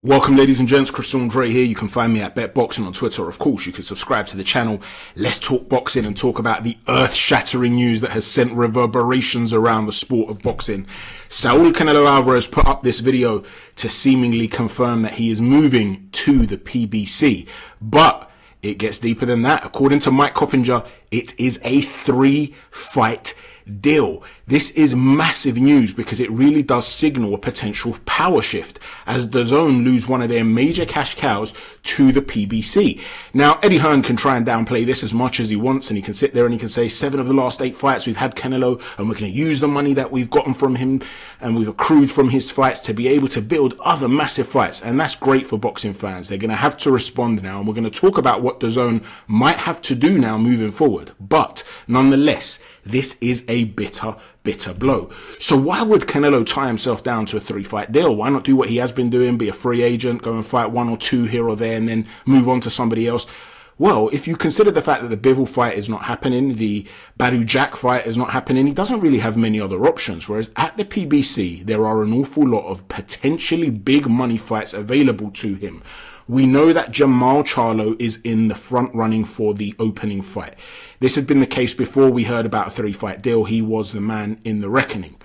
Welcome, ladies and gents. Chris Andre here. You can find me at BetBoxing on Twitter. Of course, you can subscribe to the channel. Let's talk boxing and talk about the earth-shattering news that has sent reverberations around the sport of boxing. Saul Canelo Alvarez put up this video to seemingly confirm that he is moving to the PBC. But it gets deeper than that. According to Mike Coppinger, it is a 3-fight deal. This is massive news because it really does signal a potential power shift as Dazn lose one of their major cash cows to the PBC. Now, Eddie Hearn can try and downplay this as much as he wants, and he can sit there and he can say 7 of the last 8 fights we've had Canelo, and we're going to use the money that we've gotten from him and we've accrued from his fights to be able to build other massive fights. And that's great for boxing fans. They're going to have to respond now, and we're going to talk about what Dazn might have to do now moving forward. But nonetheless, this is a bitter blow. So why would Canelo tie himself down to a 3-fight deal? Why not do what he has been doing, be a free agent, go and fight 1 or 2 here or there and then move on to somebody else? Well, if you consider the fact that the Bivol fight is not happening, the Badu Jack fight is not happening, he doesn't really have many other options. Whereas at the PBC, there are an awful lot of potentially big money fights available to him. We know that Jamal Charlo is in the front running for the opening fight. This had been the case before we heard about a 3-fight deal. He was the man in the reckoning.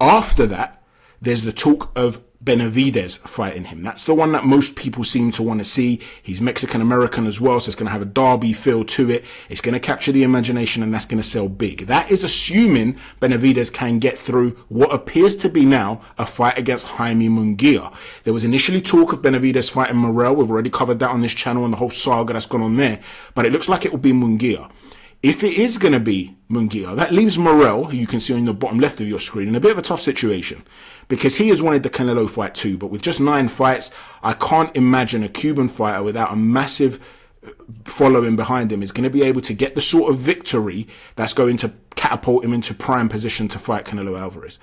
After that, there's the talk of Benavidez fighting him. That's the one that most people seem to want to see. He's Mexican-American as well, so it's going to have a derby feel to it. It's going to capture the imagination, and that's going to sell big. That is assuming Benavidez can get through what appears to be now a fight against Jaime Munguia. There was initially talk of Benavidez fighting Morel. We've already covered that on this channel and the whole saga that's gone on there, but it looks like it will be Munguia. If it is going to be Munguia, that leaves Morel, who you can see on the bottom left of your screen, in a bit of a tough situation because he has wanted the Canelo fight too. But with just 9 fights, I can't imagine a Cuban fighter without a massive following behind him is going to be able to get the sort of victory that's going to catapult him into prime position to fight Canelo Alvarez.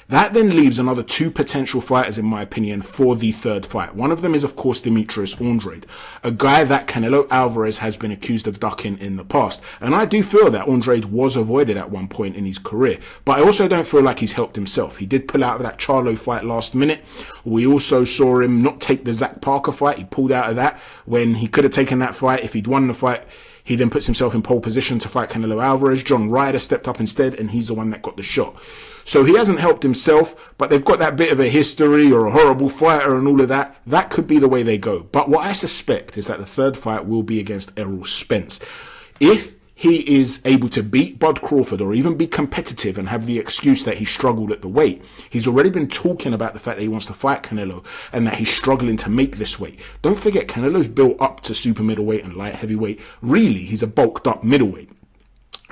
That then leaves another 2 potential fighters, in my opinion, for the 3rd fight. One of them is, of course, Demetrius Andrade, a guy that Canelo Alvarez has been accused of ducking in the past. And I do feel that Andrade was avoided at one point in his career, but I also don't feel like he's helped himself. He did pull out of that Charlo fight last minute. We also saw him not take the Zach Parker fight. He pulled out of that when he could have taken that fight. If he'd won the fight, he then puts himself in pole position to fight Canelo Alvarez. John Ryder stepped up instead, and he's the one that got the shot. So he hasn't helped himself, but they've got that bit of a history or a horrible fighter and all of that. That could be the way they go. But what I suspect is that the 3rd fight will be against Errol Spence. If he is able to beat Bud Crawford or even be competitive and have the excuse that he struggled at the weight, he's already been talking about the fact that he wants to fight Canelo and that he's struggling to make this weight. Don't forget, Canelo's built up to super middleweight and light heavyweight. Really, he's a bulked up middleweight.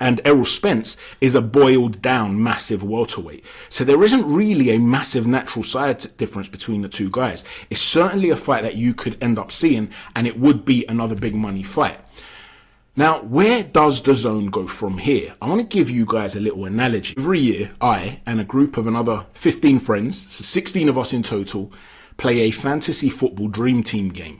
And Errol Spence is a boiled down massive welterweight. So there isn't really a massive natural size difference between the 2 guys. It's certainly a fight that you could end up seeing, and it would be another big money fight. Now, where does Dazn go from here? I want to give you guys a little analogy. Every year, I and a group of another 15 friends, so 16 of us in total, play a fantasy football dream team game,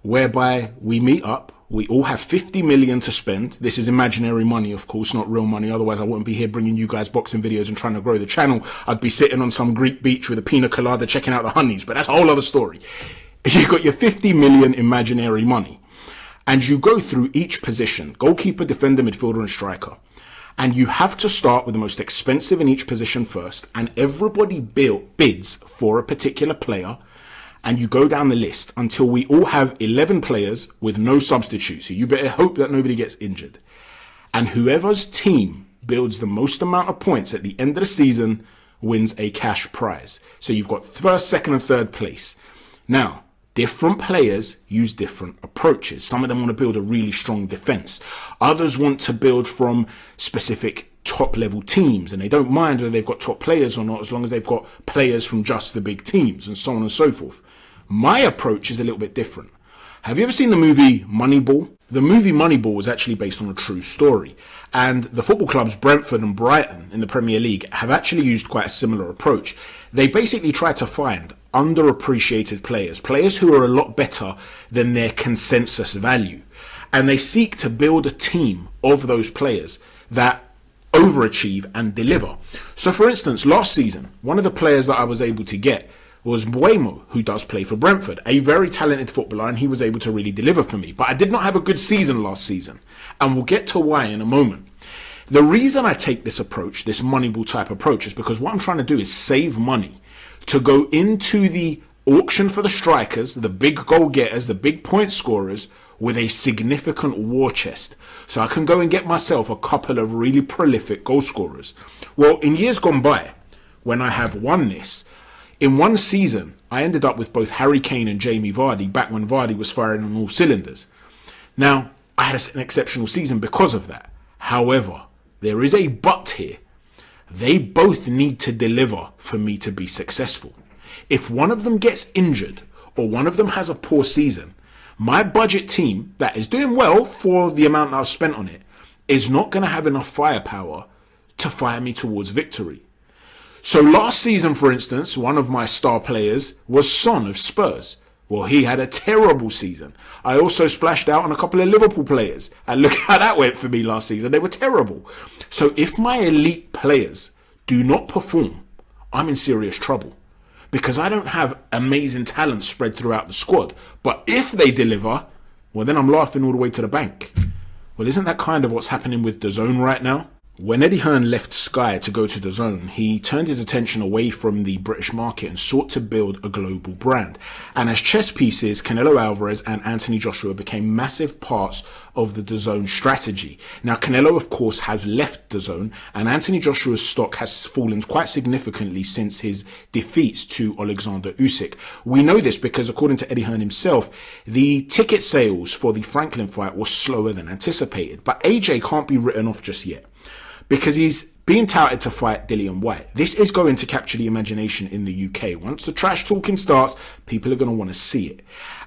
whereby we meet up. We all have 50 million to spend. This is imaginary money, of course, not real money. Otherwise, I wouldn't be here bringing you guys boxing videos and trying to grow the channel. I'd be sitting on some Greek beach with a pina colada checking out the honeys, but that's a whole other story. You've got your 50 million imaginary money, and you go through each position: goalkeeper, defender, midfielder, and striker. And you have to start with the most expensive in each position first, and everybody bids for a particular player. And you go down the list until we all have 11 players with no substitutes. So you better hope that nobody gets injured. And whoever's team builds the most amount of points at the end of the season wins a cash prize. So you've got 1st, 2nd, and 3rd place. Now, different players use different approaches. Some of them want to build a really strong defense. Others want to build from specific top level teams, and they don't mind whether they've got top players or not, as long as they've got players from just the big teams, and so on and so forth. My approach is a little bit different. Have you ever seen the movie Moneyball? The movie Moneyball was actually based on a true story, and the football clubs Brentford and Brighton in the Premier League have actually used quite a similar approach. They basically try to find underappreciated players who are a lot better than their consensus value, and they seek to build a team of those players that overachieve and deliver. So for instance, last season, one of the players that I was able to get was Mbeumo, who does play for Brentford, a very talented footballer, and he was able to really deliver for me. But I did not have a good season last season, and we'll get to why in a moment. The reason I take this approach, this Moneyball type approach, is because what I'm trying to do is save money to go into the auction for the strikers, the big goal getters, the big point scorers, with a significant war chest. So I can go and get myself a couple of really prolific goal scorers. Well, in years gone by, when I have won this, in one season, I ended up with both Harry Kane and Jamie Vardy, back when Vardy was firing on all cylinders. Now, I had an exceptional season because of that. However, there is a but here. They both need to deliver for me to be successful. If one of them gets injured or one of them has a poor season, my budget team that is doing well for the amount I've spent on it is not going to have enough firepower to fire me towards victory. So last season, for instance, one of my star players was Son of Spurs. Well, he had a terrible season. I also splashed out on a couple of Liverpool players, and look how that went for me last season. They were terrible. So if my elite players do not perform, I'm in serious trouble, because I don't have amazing talent spread throughout the squad. But if they deliver, well, then I'm laughing all the way to the bank. Well, isn't that kind of what's happening with Dazn right now? When Eddie Hearn left Sky to go to Dazn, he turned his attention away from the British market and sought to build a global brand. And as chess pieces, Canelo Alvarez and Anthony Joshua became massive parts of the Dazn strategy. Now, Canelo, of course, has left Dazn, and Anthony Joshua's stock has fallen quite significantly since his defeats to Alexander Usyk. We know this because, according to Eddie Hearn himself, the ticket sales for the Franklin fight were slower than anticipated. But AJ can't be written off just yet, because he's being touted to fight Dillian Whyte. This is going to capture the imagination in the UK. Once the trash talking starts, people are going to want to see it.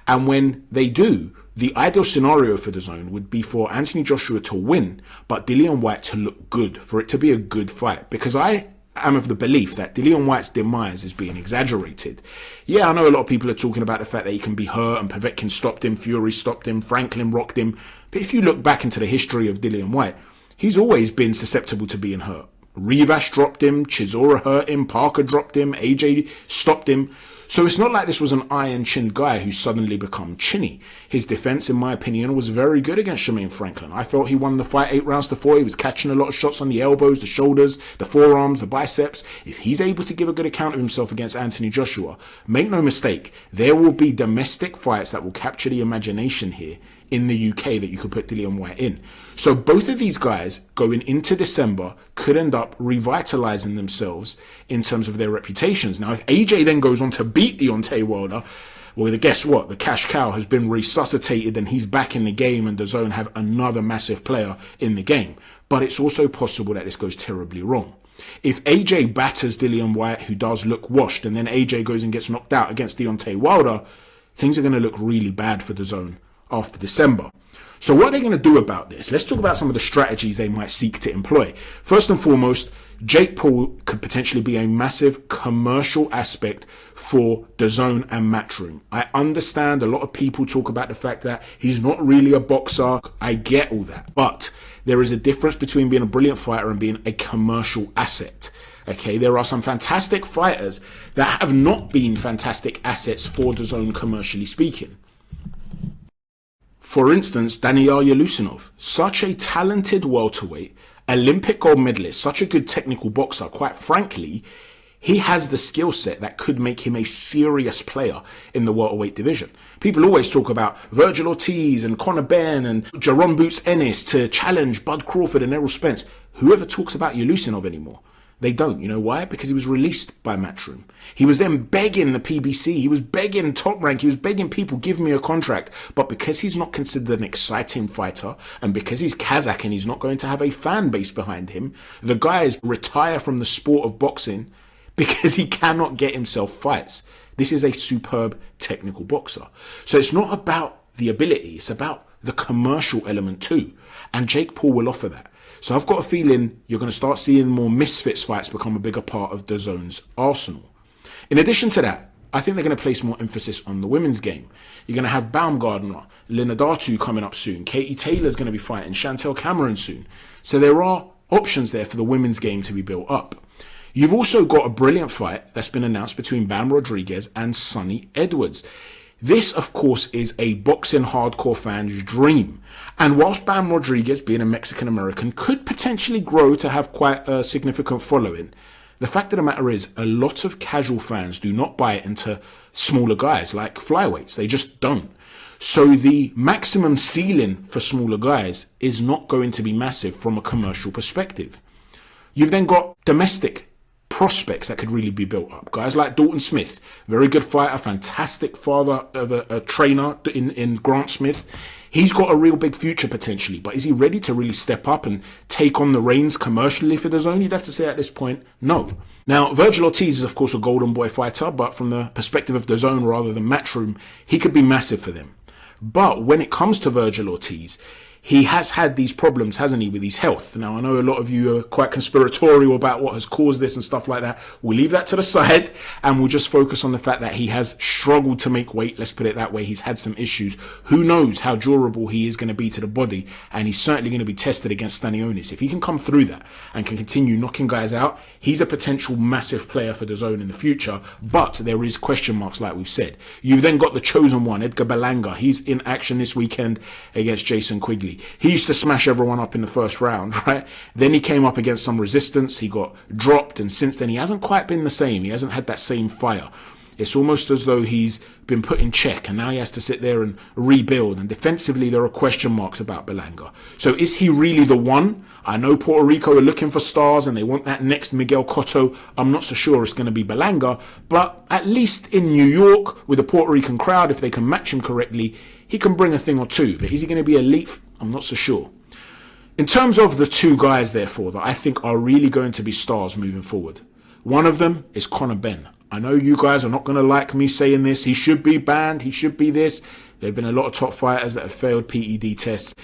And when they do, the ideal scenario for Dazn would be for Anthony Joshua to win, but Dillian Whyte to look good, for it to be a good fight. Because I am of the belief that Dillian Whyte's demise is being exaggerated. Yeah, I know a lot of people are talking about the fact that he can be hurt and Povetkin stopped him, Fury stopped him, Franklin rocked him. But if you look back into the history of Dillian Whyte, he's always been susceptible to being hurt. Rivas dropped him, Chisora hurt him, Parker dropped him, AJ stopped him. So it's not like this was an iron-chinned guy who's suddenly become chinny. His defense, in my opinion, was very good against Jermaine Franklin. I felt he won the fight 8 rounds to 4. He was catching a lot of shots on the elbows, the shoulders, the forearms, the biceps. If he's able to give a good account of himself against Anthony Joshua, make no mistake, there will be domestic fights that will capture the imagination here in the UK that you could put Dillian Whyte in. So both of these guys going into December could end up revitalizing themselves in terms of their reputations. Now, if AJ then goes on to beat Deontay Wilder, well, guess what? The cash cow has been resuscitated and he's back in the game, and Dazn have another massive player in the game. But it's also possible that this goes terribly wrong. If AJ batters Dillian Whyte, who does look washed, and then AJ goes and gets knocked out against Deontay Wilder, things are going to look really bad for Dazn after December. So what are they going to do about this? Let's talk about some of the strategies they might seek to employ. First and foremost, Jake Paul could potentially be a massive commercial aspect for Dazn and Matchroom. I understand a lot of people talk about the fact that he's not really a boxer. I get all that. But there is a difference between being a brilliant fighter and being a commercial asset. Okay, there are some fantastic fighters that have not been fantastic assets for Dazn commercially speaking. For instance, Daniil Yelutsinov, such a talented welterweight, Olympic gold medalist, such a good technical boxer. Quite frankly, he has the skill set that could make him a serious player in the welterweight division. People always talk about Virgil Ortiz and Conor Benn and Jerome Boots Ennis to challenge Bud Crawford and Errol Spence. Whoever talks about Yelutsinov anymore? They don't. You know why? Because he was released by Matchroom. He was then begging the PBC. He was begging Top Rank. He was begging people, give me a contract. But because he's not considered an exciting fighter, and because he's Kazakh and he's not going to have a fan base behind him, the guy is retire from the sport of boxing because he cannot get himself fights. This is a superb technical boxer. So it's not about the ability. It's about the commercial element too. And Jake Paul will offer that. So I've got a feeling you're going to start seeing more misfits fights become a bigger part of Dazn's arsenal. In addition to that, I think they're going to place more emphasis on the women's game. You're going to have Baumgardner, Lina Dartu coming up soon. Katie Taylor's going to be fighting Chantel Cameron soon. So there are options there for the women's game to be built up. You've also got a brilliant fight that's been announced between Bam Rodriguez and Sonny Edwards. This, of course, is a boxing hardcore fan's dream. And whilst Bam Rodriguez, being a Mexican-American, could potentially grow to have quite a significant following, the fact of the matter is a lot of casual fans do not buy into smaller guys like flyweights. They just don't. So the maximum ceiling for smaller guys is not going to be massive from a commercial perspective. You've then got domestic prospects that could really be built up. Guys like Dalton Smith, very good fighter, fantastic father of a trainer in Grant Smith. He's got a real big future potentially, but is he ready to really step up and take on the reins commercially for DAZN? You'd have to say at this point, no. Now, Virgil Ortiz is of course a golden boy fighter, but from the perspective of DAZN rather than Matchroom, he could be massive for them. But when it comes to Virgil Ortiz, he has had these problems, hasn't he, with his health. Now, I know a lot of you are quite conspiratorial about what has caused this and stuff like that. We'll leave that to the side and we'll just focus on the fact that he has struggled to make weight. Let's put it that way. He's had some issues. Who knows how durable he is going to be to the body, and he's certainly going to be tested against Stanionis. If he can come through that and can continue knocking guys out, he's a potential massive player for DAZN in the future, but there is question marks like we've said. You've then got the chosen one, Edgar Balaga. He's in action this weekend against Jason Quigley. He used to smash everyone up in the first round, right? Then he came up against some resistance. He got dropped, and since then he hasn't quite been the same. He hasn't had that same fire. It's almost as though he's been put in check and now he has to sit there and rebuild. And defensively, there are question marks about Balaga. So is he really the one? I know Puerto Rico are looking for stars and they want that next Miguel Cotto. I'm not so sure it's going to be Balaga, but at least in New York with the Puerto Rican crowd, if they can match him correctly, he can bring a thing or two. But is he going to be elite? I'm not so sure. In terms of the two guys, therefore, that I think are really going to be stars moving forward, one of them is Conor Benn. I know you guys are not going to like me saying this. He should be banned. He should be this. There have been a lot of top fighters that have failed PED tests,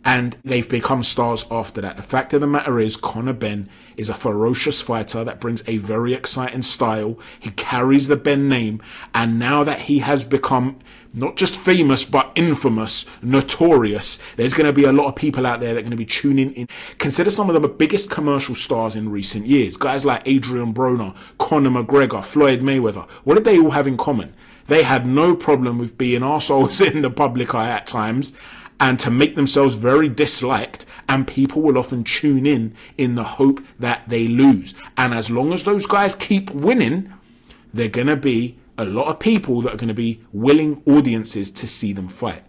and they've become stars after that. The fact of the matter is, Conor Benn is a ferocious fighter that brings a very exciting style. He carries the Benn name, and now that he has become not just famous, but infamous, notorious, there's going to be a lot of people out there that are going to be tuning in. Consider some of the biggest commercial stars in recent years. Guys like Adrian Broner, Conor McGregor, Floyd Mayweather. What did they all have in common? They had no problem with being arseholes in the public eye at times, and to make themselves very disliked, and people will often tune in the hope that they lose. And as long as those guys keep winning, they're going to be a lot of people that are going to be willing audiences to see them fight.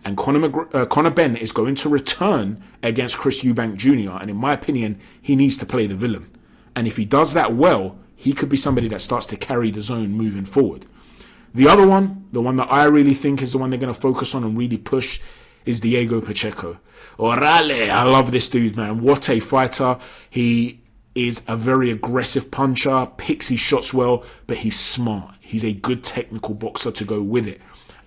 And Conor Benn is going to return against Chris Eubank Jr. And in my opinion, he needs to play the villain. And if he does that well, he could be somebody that starts to carry the zone moving forward. The other one, the one that I really think is the one they're going to focus on and really push, is Diego Pacheco. Orale, I love this dude, man. What a fighter. He is a very aggressive puncher, picks his shots well, but he's smart. He's a good technical boxer to go with it.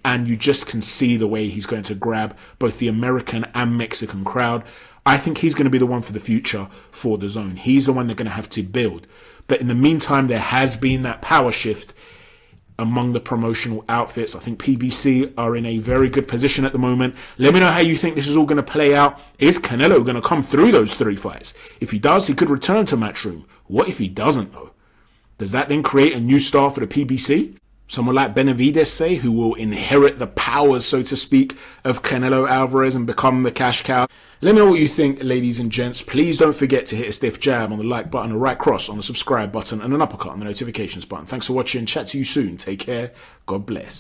And you just can see the way he's going to grab both the American and Mexican crowd. I think he's going to be the one for the future for DAZN. He's the one they're going to have to build. But in the meantime, there has been that power shift among the promotional outfits. I think PBC are in a very good position at the moment. Let me know how you think this is all going to play out. Is Canelo going to come through those 3 fights? If he does, he could return to Matchroom. What if he doesn't, though? Does that then create a new star for the PBC? Someone like Benavidez, say, who will inherit the powers, so to speak, of Canelo Alvarez and become the cash cow. Let me know what you think, ladies and gents. Please don't forget to hit a stiff jab on the like button, a right cross on the subscribe button, and an uppercut on the notifications button. Thanks for watching. Chat to you soon. Take care. God bless.